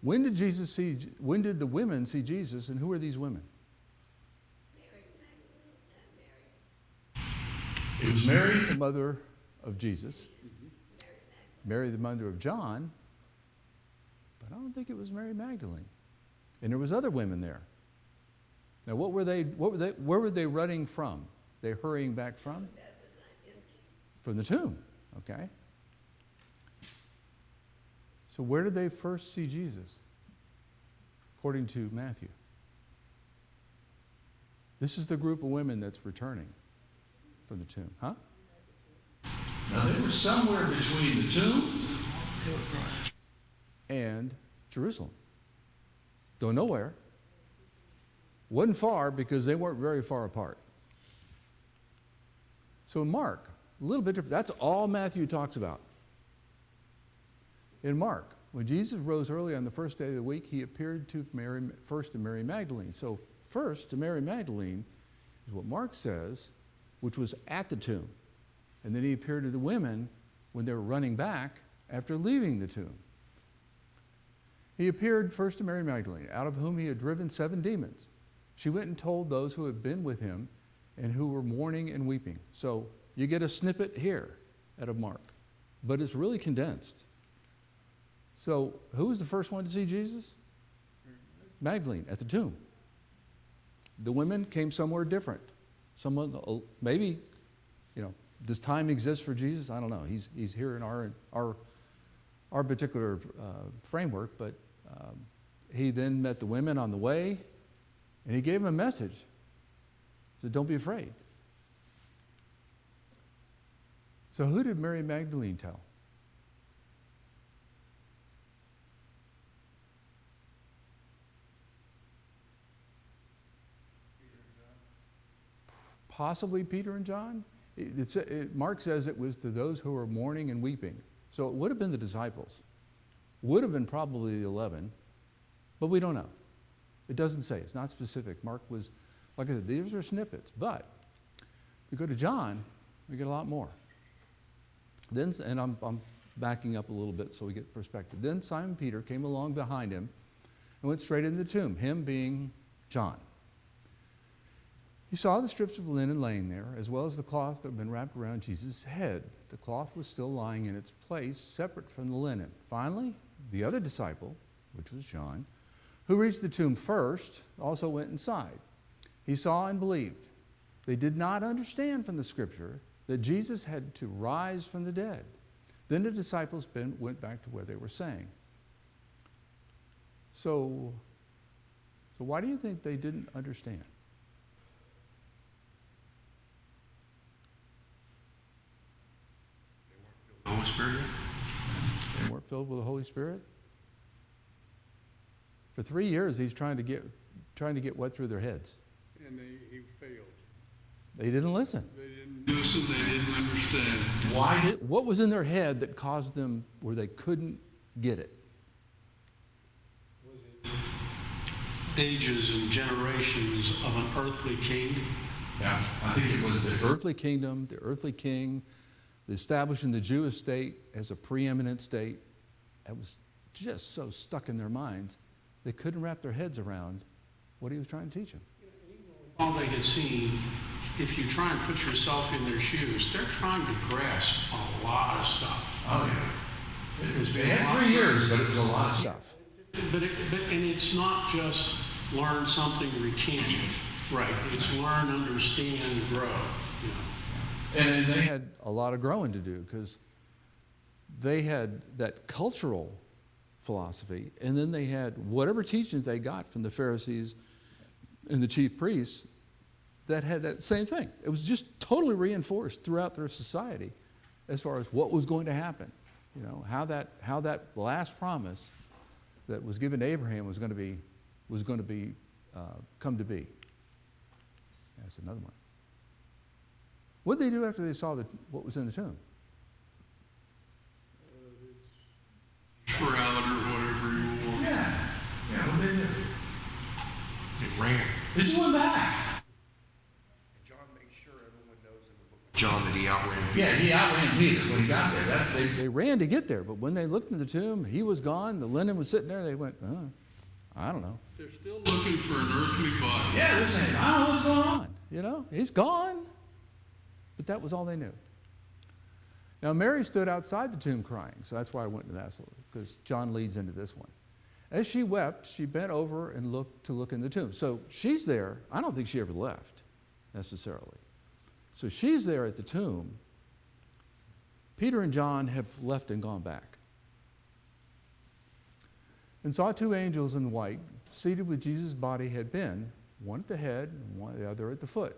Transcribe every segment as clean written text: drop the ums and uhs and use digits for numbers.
When did the women see Jesus, and who are these women? It was Mary, the mother of Jesus, Mary, the mother of John, but I don't think it was Mary Magdalene. And there was other women there. Now, where were they running from? They hurrying back from? From the tomb, okay? So where did they first see Jesus? According to Matthew. This is the group of women that's returning from the tomb, huh? Now they were somewhere between the tomb and Jerusalem. Don't know where. Wasn't far because they weren't very far apart. So in Mark, a little bit different. That's all Matthew talks about. In Mark, when Jesus rose early on the first day of the week, he appeared to first to Mary Magdalene. So first to Mary Magdalene is what Mark says, which was at the tomb. And then he appeared to the women when they were running back after leaving the tomb. He appeared first to Mary Magdalene, out of whom he had driven 7 demons. She went and told those who had been with him and who were mourning and weeping. So you get a snippet here out of Mark, but it's really condensed. So who was the first one to see Jesus? Magdalene at the tomb. The women came somewhere different. Someone, maybe, does time exist for Jesus? I don't know. He's here in our particular framework, but he then met the women on the way, and he gave them a message. He said, don't be afraid. So who did Mary Magdalene tell? Possibly Peter and John. Mark says it was to those who were mourning and weeping. So it would have been the disciples. Would have been probably the 11, but we don't know. It doesn't say. It's not specific. Mark was, like I said, these are snippets. But if we go to John, we get a lot more. Then, and I'm backing up a little bit so we get perspective. Then Simon Peter came along behind him and went straight into the tomb, him being John. He saw the strips of linen laying there, as well as the cloth that had been wrapped around Jesus' head. The cloth was still lying in its place, separate from the linen. Finally, the other disciple, which was John, who reached the tomb first, also went inside. He saw and believed. They did not understand from the scripture that Jesus had to rise from the dead. Then the disciples went back to where they were saying. So why do you think they didn't understand? the Holy Spirit. They weren't filled with the Holy Spirit. For 3 years, he's trying to get what through their heads. And he failed. They didn't listen. They didn't listen. They didn't understand. Why? What was in their head that caused them where they couldn't get it? Was it ages and generations of an earthly king? Yeah, I think it was the Earthly kingdom, the earthly king, establishing the Jewish state as a preeminent state. That was just so stuck in their minds, they couldn't wrap their heads around what he was trying to teach them. All they had seen, if you try and put yourself in their shoes, they're trying to grasp a lot of stuff. Oh, yeah. They had 3 years, but it was a lot of stuff. But it's not just learn something, recant it. Right. It's learn, understand, grow. You know. And they had a lot of growing to do because they had that cultural philosophy, and then they had whatever teachings they got from the Pharisees and the chief priests that had that same thing. It was just totally reinforced throughout their society as far as what was going to happen. You know, how that last promise that was given to Abraham was going to be come to be. That's another one. What did they do after they saw what was in the tomb? shroud or whatever you want? Yeah. Yeah, what did they do? They ran. They just went back. And John makes sure everyone knows in the book of John that he outran Yeah, he outran Peter when he got there. They ran to get there, but when they looked in the tomb, he was gone, the linen was sitting there, they went, I don't know. They're still looking for an earthly body. Yeah, they're saying, I don't know what's going on. You know, he's gone. But that was all they knew. Now, Mary stood outside the tomb crying, so that's why I went to that, because John leads into this one. As she wept, she bent over and looked in the tomb. So she's there. I don't think she ever left, necessarily. So she's there at the tomb. Peter and John have left and gone back. And saw two angels in white, seated where Jesus' body had been, one at the head and the other at the foot.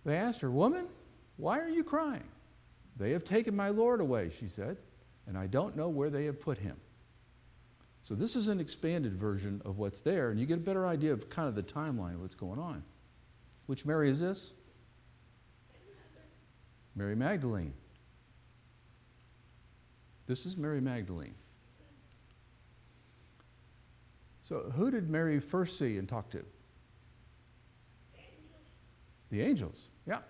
They asked her, "Woman, why are you crying?" "They have taken my Lord away," she said, "and I don't know where they have put him." So this is an expanded version of what's there, and you get a better idea of kind of the timeline of what's going on. Which Mary is this? Mary Magdalene. This is Mary Magdalene. So who did Mary first see and talk to? The angels, yeah.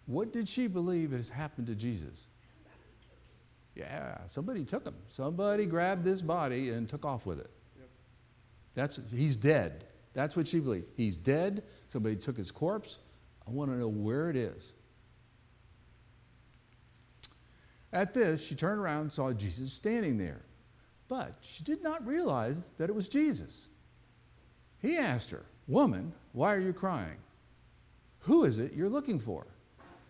What did she believe has happened to Jesus? Yeah, somebody took him. Somebody grabbed this body and took off with it. He's dead. That's what she believed. He's dead. Somebody took his corpse. I want to know where it is. At this, she turned around and saw Jesus standing there. But she did not realize that it was Jesus. He asked her, "Woman, why are you crying? Who is it you're looking for?"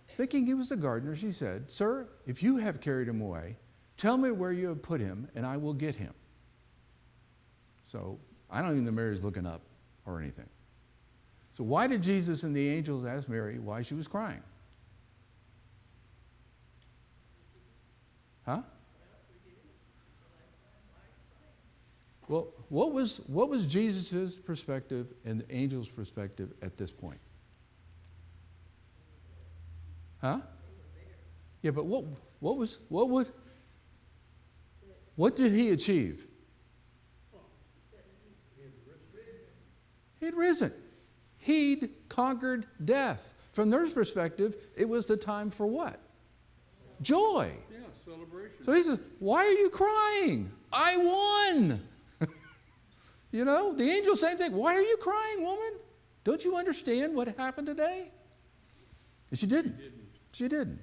Thinking he was the gardener, she said, "Sir, if you have carried him away, tell me where you have put him, and I will get him." So I don't even know Mary's looking up or anything. So why did Jesus and the angels ask Mary why she was crying? Huh? Well, what was Jesus' perspective and the angel's perspective at this point? Huh? Yeah, but what did he achieve? He'd risen. He'd conquered death. From their perspective, it was the time for what? Joy. Yeah, celebration. So he says, "Why are you crying? I won." You know, the angel, same thing. "Why are you crying, woman? Don't you understand what happened today?" And she didn't. She didn't.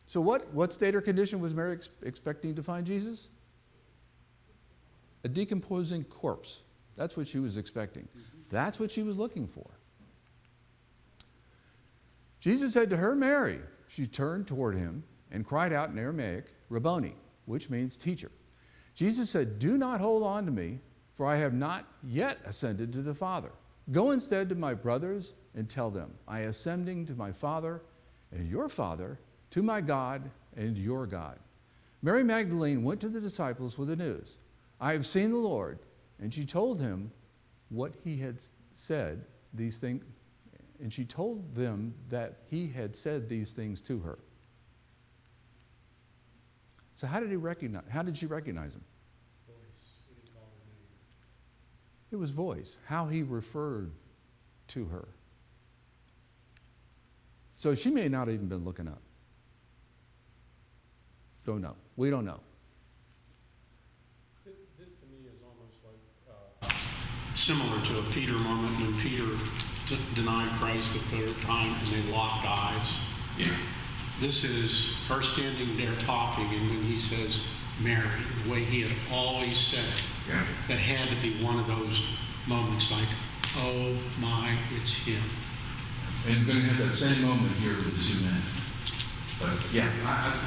So what state or condition was Mary expecting to find Jesus? A decomposing corpse. That's what she was expecting. That's what she was looking for. Jesus said to her, "Mary." She turned toward him and cried out in Aramaic, "Rabboni," which means teacher. Jesus said, "Do not hold on to me, for I have not yet ascended to the Father. Go instead to my brothers and tell them, I am ascending to my Father and your Father, to my God and your God." Mary Magdalene went to the disciples with the news, "I have seen the Lord," and she told him what he had said, these things, and she told them that he had said these things to her. So how did she recognize him? It was voice, how he referred to her. So she may not have even been looking up. Don't know. We don't know. This to me is almost like similar to a Peter moment when Peter denied Christ the third time and they locked eyes. Yeah. This is her standing there talking, and when he says Mary, the way he had always said it, Yeah. that had to be one of those moments like, oh my, it's him. And we're going to have that same moment here with the two men. But yeah,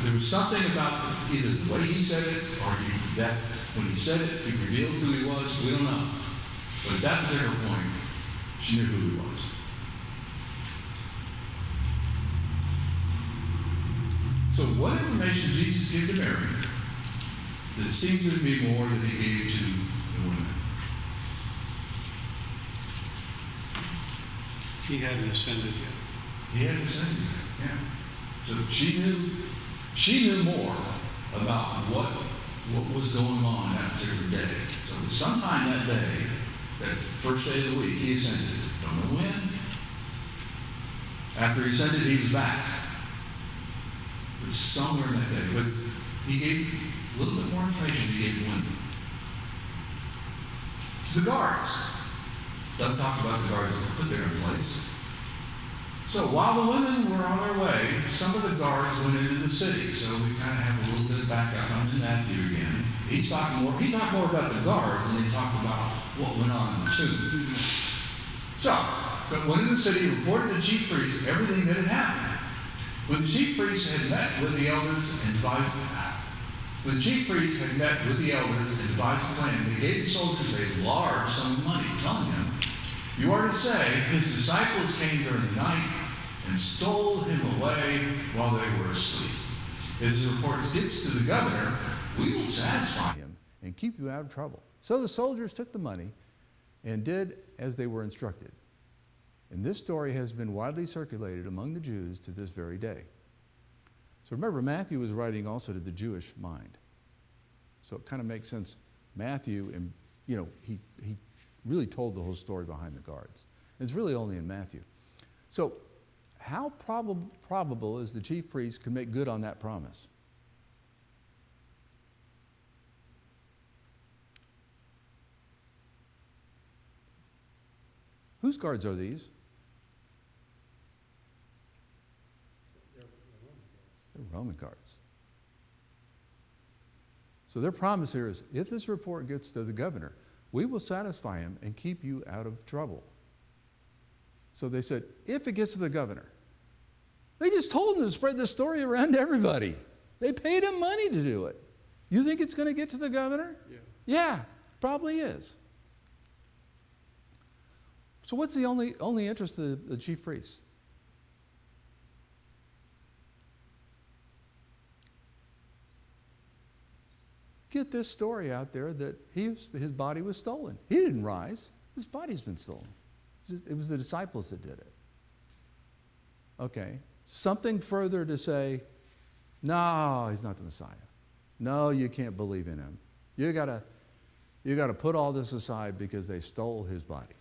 there was something about either the way he said it or that when he said it, he revealed who he was. We don't know. But at that particular point, she knew who he was. So what information did Jesus give to Mary that seems to be more than he gave to the women? He hadn't ascended yet. He hadn't ascended yet, yeah. So she knew more about what was going on that particular day. So sometime that day, that first day of the week, he ascended. Don't know when. After he ascended, he was back. But somewhere in that day. But he gave a little bit more information. He gave when. It's the guards. Doesn't talk about the guards that were put there in place. So while the women were on their way, some of the guards went into the city. So we kind of have a little bit of backup. I'm in Matthew again. He talked more about the guards than he talked about what went on in the tomb. So, but went into the city, reported to the chief priests everything that had happened. When the chief priests had met with the elders and devised a plan, they gave the soldiers a large sum of money, telling them, "You are to say, his disciples came during the night and stole him away while they were asleep. If this report gets to the governor, we will satisfy him and keep you out of trouble." So the soldiers took the money and did as they were instructed. And this story has been widely circulated among the Jews to this very day. So remember, Matthew was writing also to the Jewish mind. So it kind of makes sense. Matthew, and he really told the whole story behind the guards. It's really only in Matthew. So how probable is the chief priest could make good on that promise? Whose guards are these? They're Roman guards. So their promise here is, if this report gets to the governor, we will satisfy him and keep you out of trouble. So they said, if it gets to the governor. They just told him to spread the story around to everybody. They paid him money to do it. You think it's going to get to the governor? Yeah. Yeah, probably is. So what's the only interest of the chief priest? Get this story out there that his body was stolen. He didn't rise. His body's been stolen. It was the disciples that did it. Okay. Something further to say, no, he's not the Messiah. No, you can't believe in him. You gotta put all this aside because they stole his body.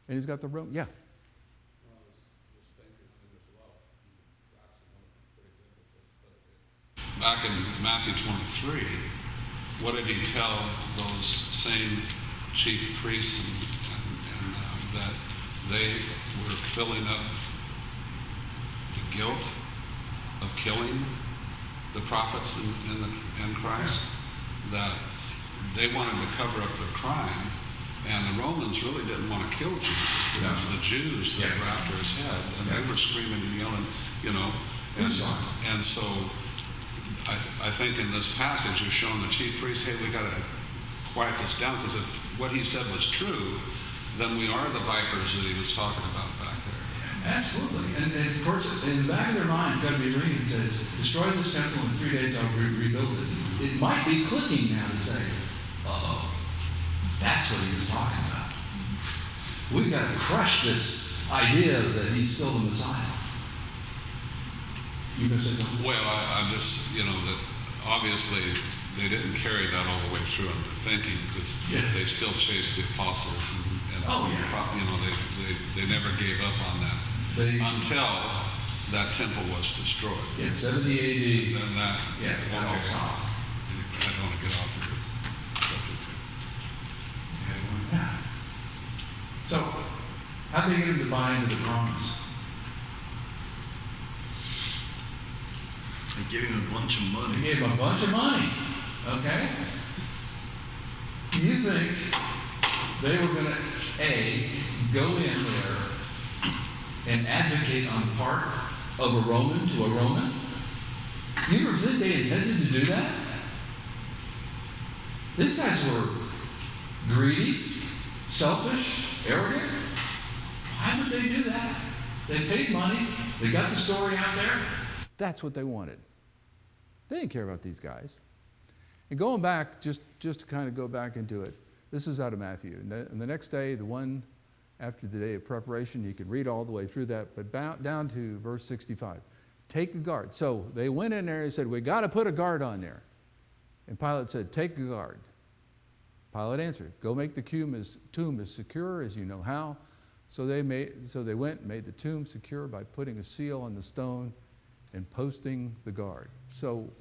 And he's got the room. Yeah. Back in Matthew 23, what did he tell those same chief priests and that they were filling up the guilt of killing the prophets and Christ? That they wanted to cover up their crime, and the Romans really didn't want to kill Jesus. It was the Jews that were after his head, and they were screaming and yelling, and so I think in this passage you're showing the chief priest, hey, we got to quiet this down, because if what he said was true, then we are the vipers that he was talking about back there. Absolutely. And of course, in the back of their minds, got to be ringing. It says, destroy this temple in 3 days, I'll rebuild it. It might be clicking now to say, uh-oh, that's what he was talking about. We've got to crush this idea that he's still the Messiah. You going to say something? Well, I'm just, that obviously they didn't carry that all the way through into thinking, because they still chased the apostles, and they never gave up on that until that temple was destroyed. Yeah, 70 AD. And then that, that all stopped. I don't want to get off of your subject here. Yeah. So, how did they get him to buy into the promise? They gave him a bunch of money. They gave him a bunch of money. Okay? Do you think they were going to, A, go in there and advocate on the part of a Roman to a Roman? You ever think they intended to do that? These guys were greedy, selfish, arrogant. Why would they do that? They paid money. They got the story out there. That's what they wanted. They didn't care about these guys. And going back, just to kind of go back into it, this is out of Matthew. And the next day, the one after the day of preparation, you can read all the way through that, but down to verse 65. Take a guard. So they went in there and said, we got to put a guard on there. And Pilate said, take a guard. Pilate answered, "Go make the tomb as secure as you know how." So they went and made the tomb secure by putting a seal on the stone and posting the guard. So,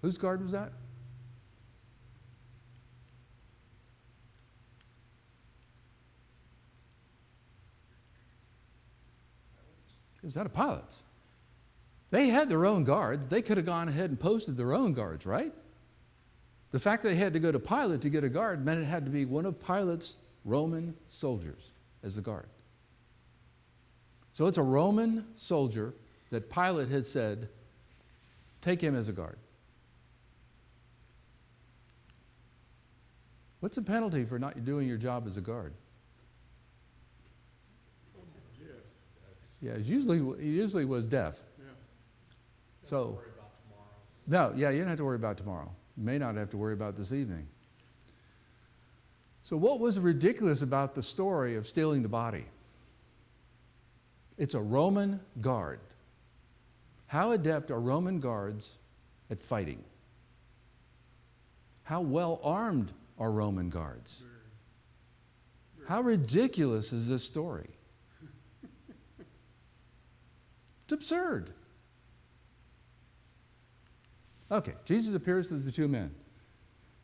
whose guard was that? It was that of Pilate's. They had their own guards. They could have gone ahead and posted their own guards, right? The fact that they had to go to Pilate to get a guard meant it had to be one of Pilate's Roman soldiers as the guard. So it's a Roman soldier that Pilate had said, take him as a guard. What's the penalty for not doing your job as a guard? Yeah, it usually was death. So, no, yeah, you don't have to worry about tomorrow. You may not have to worry about this evening. So what was ridiculous about the story of stealing the body? It's a Roman guard. How adept are Roman guards at fighting? How well armed are Roman guards? How ridiculous is this story? It's absurd. Okay, Jesus appears to the two men.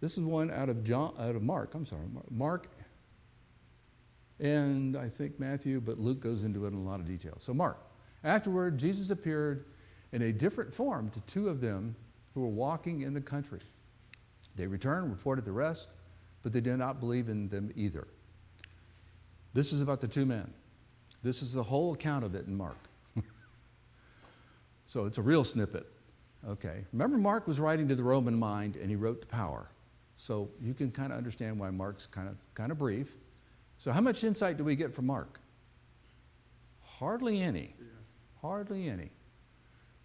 This is one out of Mark. Mark, and I think Matthew, but Luke goes into it in a lot of detail. So Mark. Afterward, Jesus appeared in a different form to two of them who were walking in the country. They returned, reported the rest, but they did not believe in them either. This is about the two men. This is the whole account of it in Mark. So it's a real snippet. Okay. Remember, Mark was writing to the Roman mind, and he wrote to power. So you can kind of understand why Mark's kind of brief. So how much insight do we get from Mark? Hardly any. Hardly any.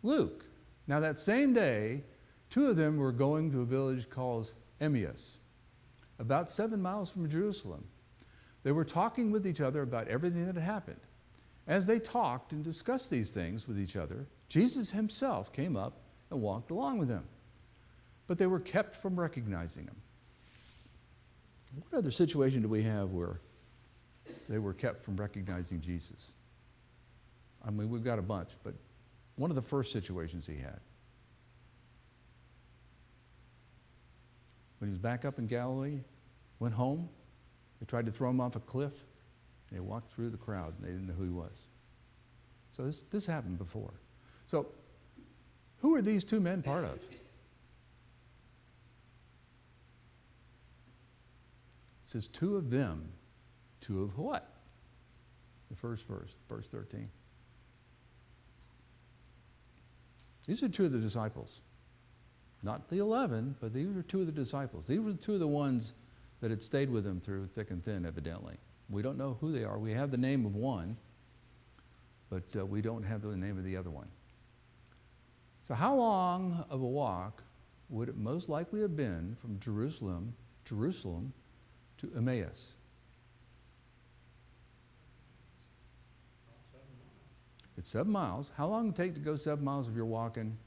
Luke. Now that same day, two of them were going to a village called Emmaus, about 7 miles from Jerusalem. They were talking with each other about everything that had happened. As they talked and discussed these things with each other, Jesus himself came up and walked along with them. But they were kept from recognizing him. What other situation do we have where they were kept from recognizing Jesus? I mean, we've got a bunch, but one of the first situations he had. When he was back up in Galilee, went home, they tried to throw him off a cliff, and he walked through the crowd, and they didn't know who he was. So this happened before. So who are these two men part of? It says two of them. Two of what? The first verse, verse 13. These are two of the disciples. Not the 11, but these were two of the disciples. These were two of the ones that had stayed with him through thick and thin, evidently. We don't know who they are. We have the name of one, but we don't have the name of the other one. So how long of a walk would it most likely have been from Jerusalem to Emmaus? It's 7 miles. How long does it take to go 7 miles if you're walking?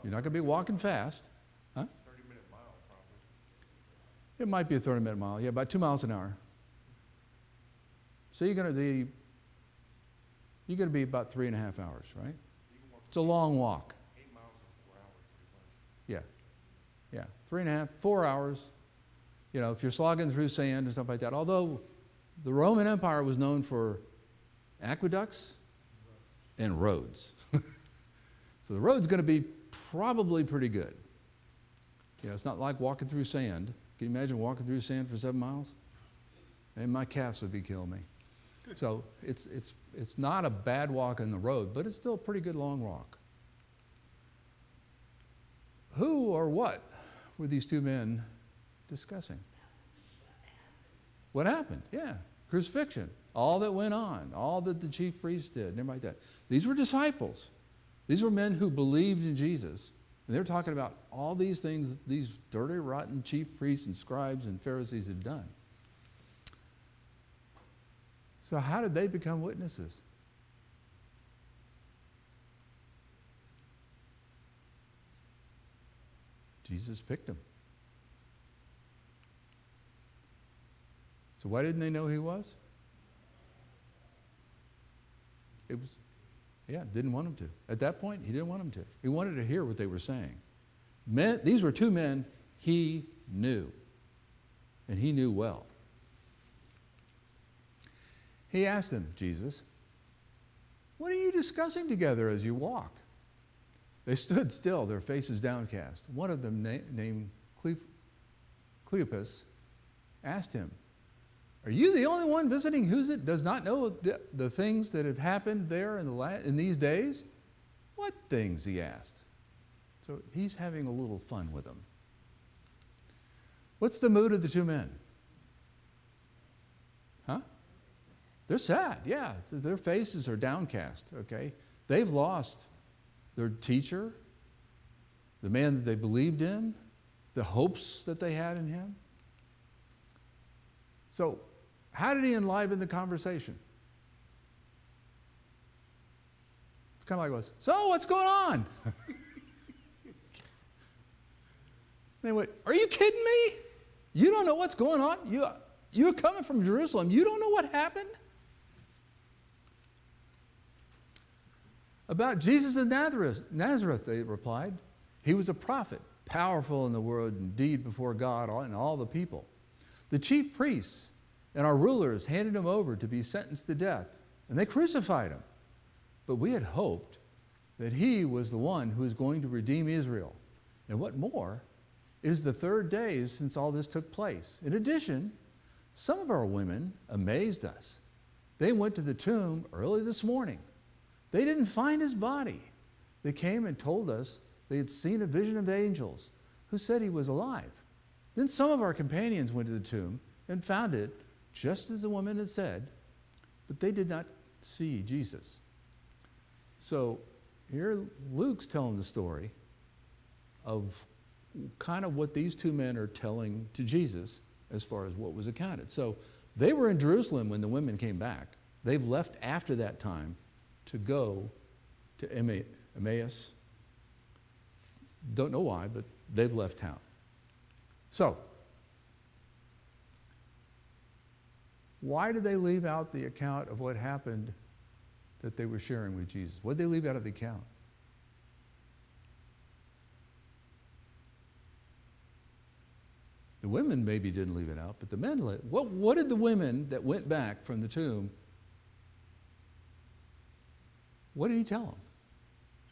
You're not going to be walking fast. Huh? 30-minute mile, probably. It might be a 30-minute mile. Yeah, about 2 miles an hour. So you're going to be about 3.5 hours, right? It's a long walk. 8 miles in 4 hours, pretty much. Yeah. 3.5, 4 hours. You know, if you're slogging through sand and stuff like that. Although the Roman Empire was known for aqueducts and roads. So the road's going to be probably pretty good. You know, it's not like walking through sand. Can you imagine walking through sand for 7 miles? And my calves would be killing me. So it's not a bad walk in the road, but it's still a pretty good long walk. Who or what were these two men discussing? What happened? Yeah, crucifixion. All that went on, all that the chief priests did, and everything like that. These were disciples. These were men who believed in Jesus. And they're talking about all these things that these dirty, rotten chief priests and scribes and Pharisees had done. So how did they become witnesses? Jesus picked them. So why didn't they know who he was? It was, didn't want him to. At that point, he didn't want him to. He wanted to hear what they were saying. These were two men he knew, and he knew well. He asked them, Jesus, what are you discussing together as you walk? They stood still, their faces downcast. One of them, named Cleopas, asked him, are you the only one visiting who does not know the things that have happened there in these days? What things, he asked. So he's having a little fun with them. What's the mood of the two men? Huh? They're sad, yeah. Their faces are downcast, okay? They've lost their teacher, the man that they believed in, the hopes that they had in him. So, how did he enliven the conversation? It's kind of like this. So, what's going on? They went, are you kidding me? You don't know what's going on? You're coming from Jerusalem. You don't know what happened? About Jesus of Nazareth, they replied. He was a prophet, powerful in the word and deed before God and all the people. The chief priests and our rulers handed him over to be sentenced to death, and they crucified him. But we had hoped that he was the one who was going to redeem Israel. And what more, it is the third day since all this took place. In addition, some of our women amazed us. They went to the tomb early this morning. They didn't find his body. They came and told us they had seen a vision of angels who said he was alive. Then some of our companions went to the tomb and found it just as the woman had said, but they did not see Jesus. So here Luke's telling the story of kind of what these two men are telling to Jesus as far as what was accounted. So they were in Jerusalem when the women came back. They've left after that time to go to Emmaus. Don't know why, but they've left town. So, why did they leave out the account of what happened that they were sharing with Jesus? What did they leave out of the account? The women maybe didn't leave it out, but the men let. What did the women that went back from the tomb, what did he tell them?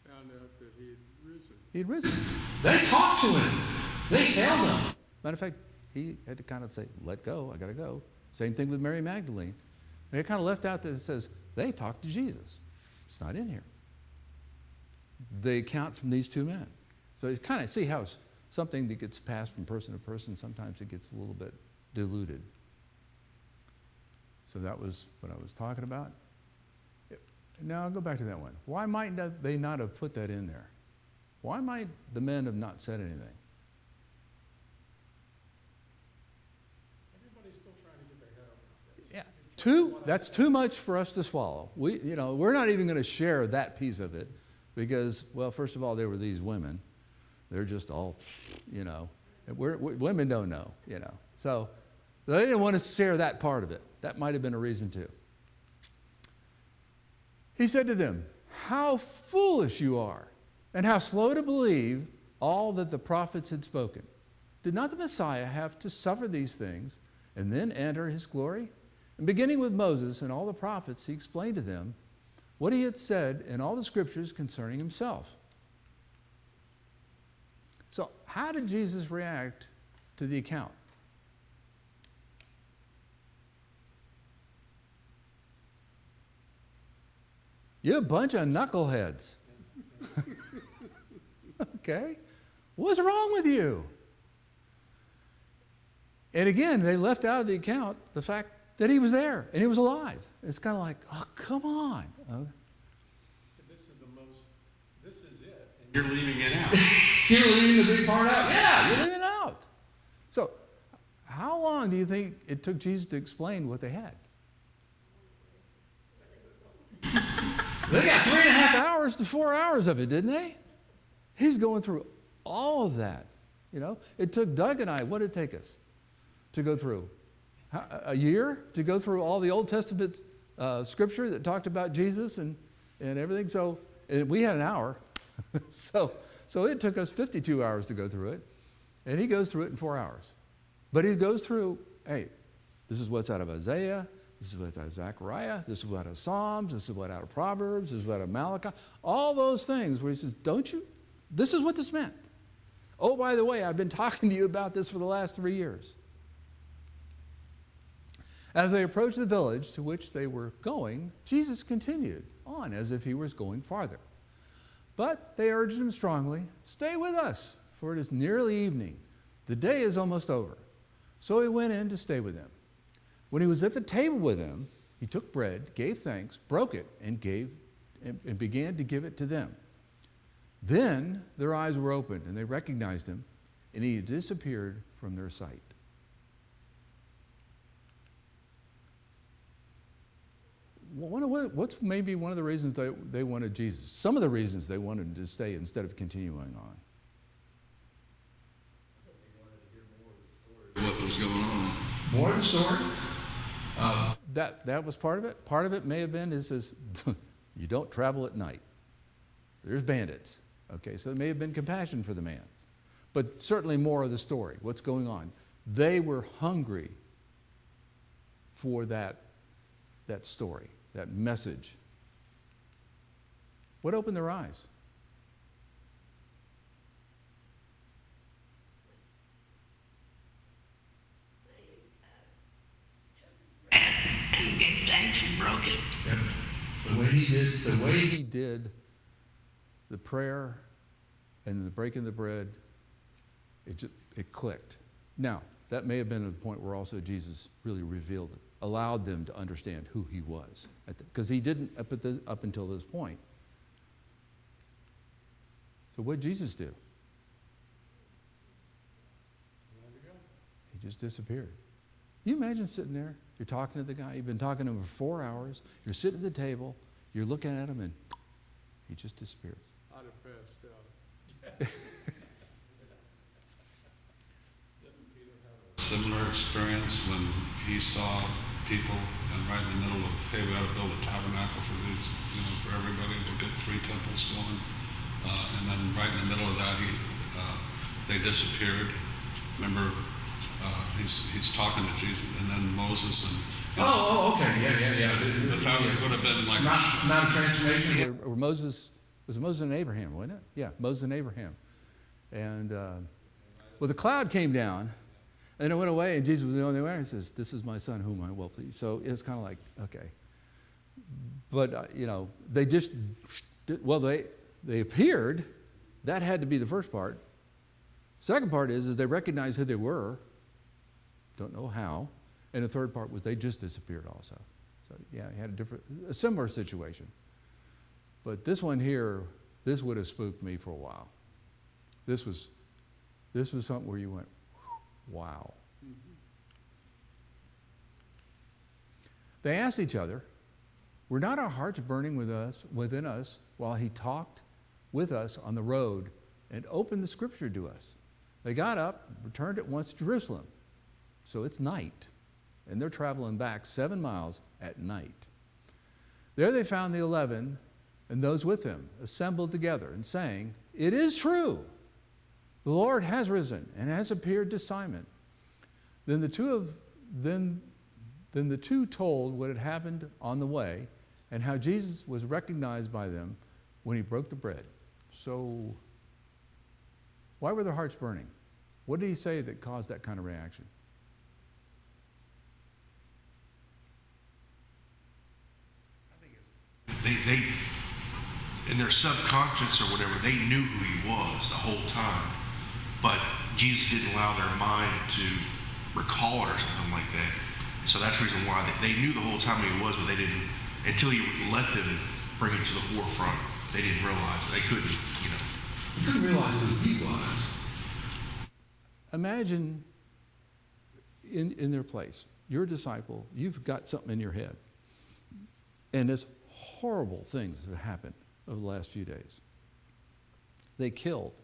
Found out that he had risen. He had risen. They talked to him. They held him. Matter of fact, he had to kind of say, let go, I got to go. Same thing with Mary Magdalene. They kind of left out that it says, they talked to Jesus. It's not in here. They account from these two men. So you kind of see how it's something that gets passed from person to person, sometimes it gets a little bit diluted. So that was what I was talking about. Now I'll go back to that one. Why might they not have put that in there? Why might the men have not said anything? Everybody's still trying to get their head around this. Yeah, that's too much for us to swallow. We're not even going to share that piece of it because, well, first of all, there were these women. They're just all, women don't know, So they didn't want to share that part of it. That might have been a reason too. He said to them, how foolish you are, and how slow to believe all that the prophets had spoken. Did not the Messiah have to suffer these things and then enter his glory? And beginning with Moses and all the prophets, he explained to them what he had said in all the scriptures concerning himself. So how did Jesus react to the account? You're a bunch of knuckleheads. Okay? What's wrong with you? And again, they left out of the account the fact that he was there and he was alive. It's kind of like, oh, come on. This is it. And You're leaving it out. You're leaving the big part out. Yeah. You're leaving it out. So, how long do you think it took Jesus to explain what they had? They got 3.5 hours to 4 hours of it, didn't they? He's going through all of that. It took Doug and I, what did it take us to go through? a year to go through all the Old Testament scripture that talked about Jesus and everything. So and we had an hour. so it took us 52 hours to go through it. And he goes through it in 4 hours. But he goes through, hey, this is what's out of Isaiah. This is what's out of Zechariah. This is what's out of Psalms. This is what's out of Proverbs. This is what's out of Malachi. All those things where he says, don't you? This is what this meant. Oh, by the way, I've been talking to you about this for the last 3 years. As they approached the village to which they were going, Jesus continued on as if he was going farther. But they urged him strongly, stay with us, for it is nearly evening. The day is almost over. So he went in to stay with them. When he was at the table with them, he took bread, gave thanks, broke it, and began to give it to them. Then their eyes were opened, and they recognized him, and he disappeared from their sight. What's maybe one of the reasons they wanted Jesus? Some of the reasons they wanted him to stay instead of continuing on. What was going on? More of the story? That was part of it. Part of it may have been is you don't travel at night. There's bandits. Okay, so there may have been compassion for the man. But certainly more of the story. What's going on? They were hungry for that story, that message. What opened their eyes? And gave thanks and broke it. Yep. The way he did The prayer and the breaking the bread, it clicked. Now, that may have been at the point where also Jesus really revealed it, allowed them to understand who he was. Because he didn't up until this point. So what did Jesus do? He just disappeared. You imagine sitting there, you're talking to the guy, you've been talking to him for 4 hours, you're sitting at the table, you're looking at him, and he just disappears. I'd have passed out. Similar experience when he saw people and right in the middle of, hey, we ought to build a tabernacle for these, for everybody. We'll get 3 temples going. And then right in the middle of that, they disappeared. Remember, he's talking to Jesus, and then Moses and... okay, yeah. The family would have been like... Not a transformation. Or Moses, was it Moses and Abraham, wasn't it? Yeah, Moses and Abraham. And, the cloud came down, and it went away, and Jesus was the only one. He says, this is my son whom I will please. So it's kind of like, okay. But, they just, they appeared. That had to be the first part. Second part is they recognized who they were. Don't know how. And the third part was they just disappeared also. So, yeah, he had a similar situation. But this one here, this would have spooked me for a while. This was something where you went, wow. They asked each other, were not our hearts burning within us while he talked with us on the road and opened the scripture to us? They got up, returned at once to Jerusalem. So it's night, and they're traveling back 7 miles at night. There they found the 11 and those with them assembled together and saying, it is true. The Lord has risen and has appeared to Simon. Then the two told what had happened on the way and how Jesus was recognized by them when he broke the bread. So why were their hearts burning? What did he say that caused that kind of reaction? They in their subconscious or whatever, they knew who he was the whole time. But Jesus didn't allow their mind to recall it or something like that. So that's the reason why they knew the whole time who he was, but they didn't, until he let them bring it to the forefront, they didn't realize it. They couldn't, You couldn't realize who he was. Imagine in their place, you're a disciple, you've got something in your head, and there's horrible things that happened over the last few days. They killed,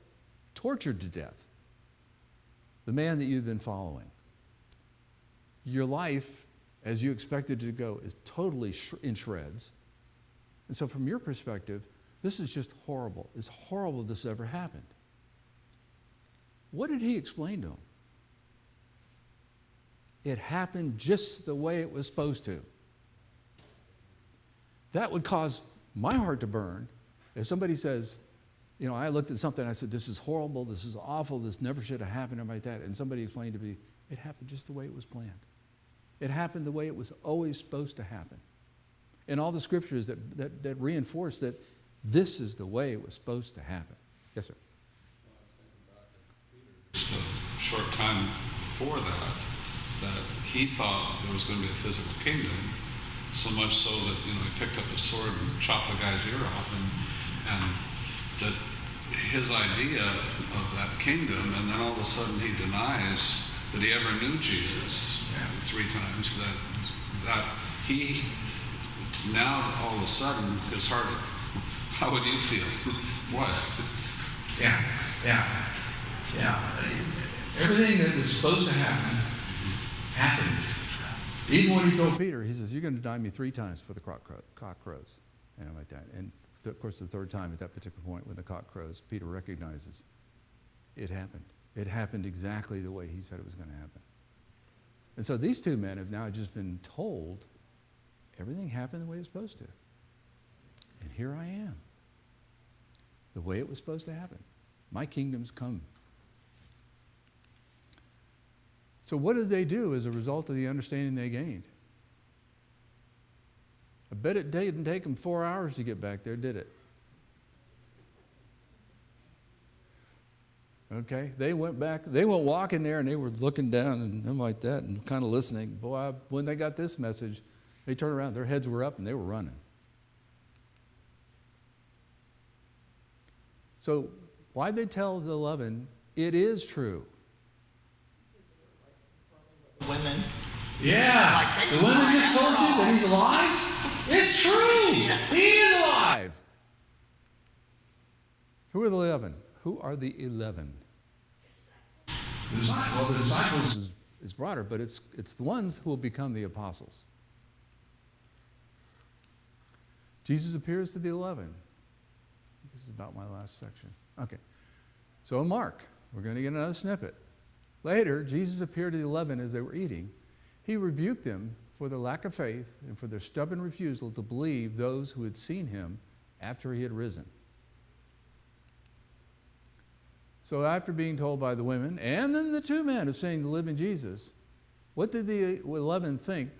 tortured to death the man that you've been following. your life, as you expected it to go, is totally in shreds. And so from your perspective, this is just horrible. It's horrible this ever happened. What did he explain to him? It happened just the way it was supposed to. That would cause my heart to burn if somebody says, you know, I looked at something, I said, this is horrible, this is awful, this never should have happened, or like that. And somebody explained to me, it happened just the way it was planned. It happened the way it was always supposed to happen. And all the scriptures that reinforce that this is the way it was supposed to happen. Yes, sir. Just a short time before that he thought there was going to be a physical kingdom, so much so that, you know, he picked up a sword and chopped the guy's ear off, and that his idea of that kingdom, and then all of a sudden he denies that he ever knew Jesus 3 times, that he, now all of a sudden his heart, how would you feel? What? Yeah. Everything that was supposed to happen, happened. Even when he told Peter, he says, you're going to deny me 3 times for the cock crows. And like that. And of course, the 3rd time at that particular point when the cock crows, Peter recognizes it happened. It happened exactly the way he said it was going to happen. And so these 2 men have now just been told everything happened the way it was supposed to. And here I am. The way it was supposed to happen. My kingdom's come. So what did they do as a result of the understanding they gained? I bet it didn't take them 4 hours to get back there, did it? Okay, they went back, they went walking there and they were looking down and them like that and kind of listening. Boy, when they got this message, they turned around, their heads were up and they were running. So why'd they tell the 11, it is true? Women. Yeah. Like they The women were just told you that he's alive? It's true. He is alive. Who are the 11? Who are the 11? The disciples. It's broader, but it's the ones who will become the apostles. Jesus appears to the 11. This is about my last section. Okay. So in Mark, we're going to get another snippet. Later, Jesus appeared to the 11 as they were eating. He rebuked them for their lack of faith and for their stubborn refusal to believe those who had seen him after he had risen. So after being told by the women and then the 2 men of saying to live in Jesus, what did the 11 think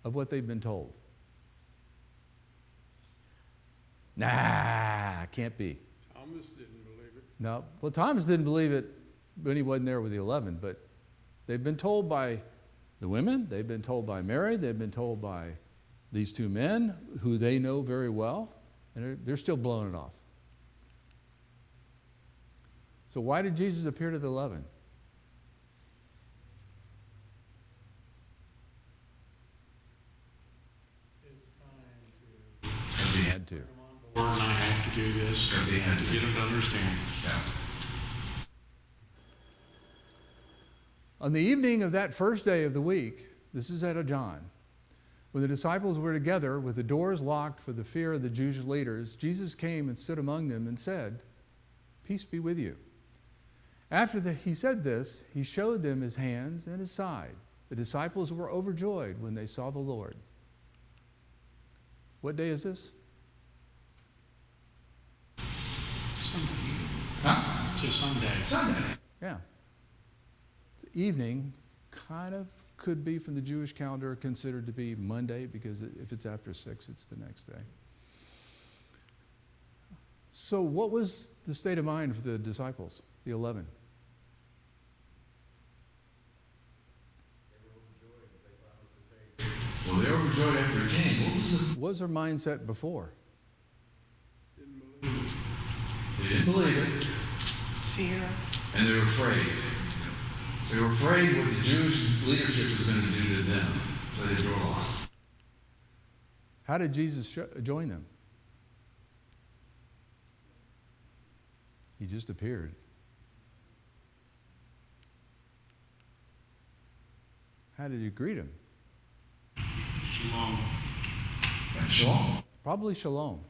of what they'd been told? Nah, can't be. Thomas didn't believe it. No. Well, Thomas didn't believe it when he wasn't there with the 11, but they've been told by the women, they've been told by Mary, they've been told by these 2 men who they know very well, and they're still blowing it off. So why did Jesus appear to the 11? It's time to Because he had to. Lord, and I have to do this Because he had to. get them to understand. Yeah. On the evening of that first day of the week, this is out of John, when the disciples were together with the doors locked for the fear of the Jewish leaders, Jesus came and stood among them and said, "Peace be with you." After he said this, he showed them his hands and his side. The disciples were overjoyed when they saw the Lord. What day is this? Sunday. Huh? It's a Sunday. Sunday. Yeah. It's evening, kind of could be from the Jewish calendar considered to be Monday, because if it's after 6, it's the next day. So what was the state of mind for the disciples, the 11? Well, they were overjoyed after he came. What was their mindset before? They didn't believe it, Fear. and they were afraid. They were afraid what the Jewish leadership was going to do to them, so they drew a line. How did Jesus join them? He just appeared. How did he greet him? Shalom. Shalom. Probably shalom.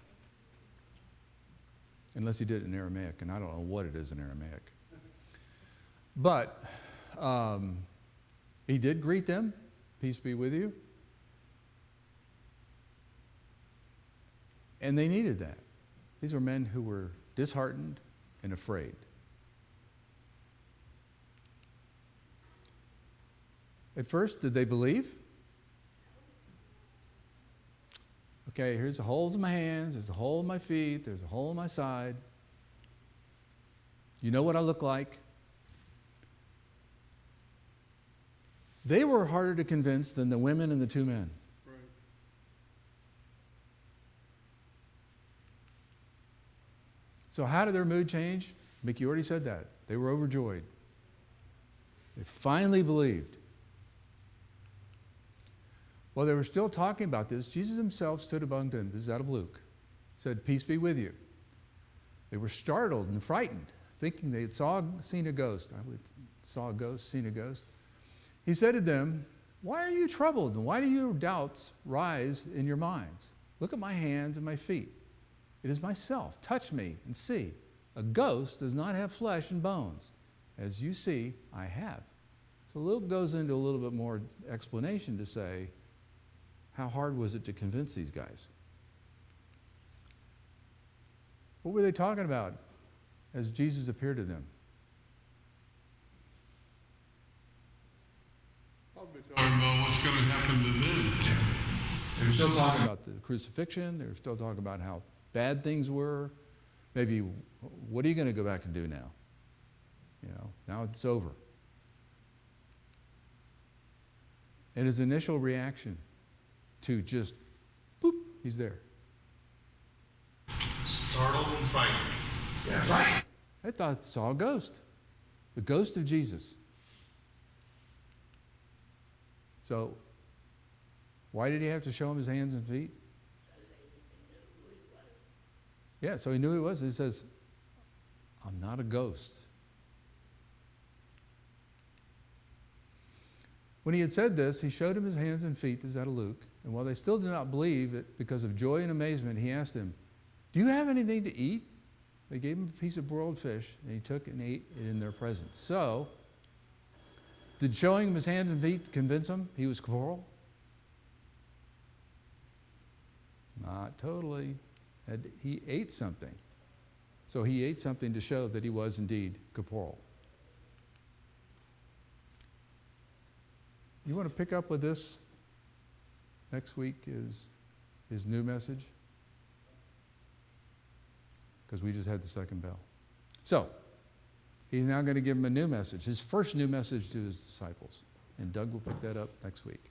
Unless he did it in Aramaic, and I don't know what it is in Aramaic. But he did greet them, peace be with you. And they needed that. These were men who were disheartened and afraid. At first, did they believe? Okay, here's the holes in my hands, there's a hole in my feet, there's a hole in my side. You know what I look like. They were harder to convince than the women and the two men. Right. So how did their mood change? Mickey already said that. They were overjoyed. They finally believed. While they were still talking about this, Jesus himself stood among them. This is out of Luke. Said, "Peace be with you." They were startled and frightened, thinking they had seen a ghost. Saw a ghost, seen a ghost. He said to them, "Why are you troubled, and why do your doubts rise in your minds? Look at my hands and my feet. It is myself. Touch me and see. A ghost does not have flesh and bones. As you see, I have." So Luke goes into a little bit more explanation to say, how hard was it to convince these guys? What were they talking about as Jesus appeared to them? Probably talking Talking about what's going to happen to them. They were still talking about the crucifixion. They were still talking about how bad things were. Maybe, what are you going to go back and do now? You know, now it's over. And his initial reaction to just, boop, he's there. Startled and frightened. Yeah, right. I thought I saw a ghost. The ghost of Jesus. So, why did he have to show him his hands and feet? Yeah, so he knew who he was. He says, "I'm not a ghost." When he had said this, he showed him his hands and feet, this is out of Luke. And while they still did not believe it, because of joy and amazement, he asked them, "Do you have anything to eat?" They gave him a piece of broiled fish, and he took and ate it in their presence. So, did showing him his hands and feet convince him he was corporal? Not totally. He ate something. So he ate something to show that he was indeed corporal. You want to pick up with this? Next week is his new message. Because we just had the second bell. So, he's now going to give him a new message, his first new message to his disciples. And Doug will pick that up next week.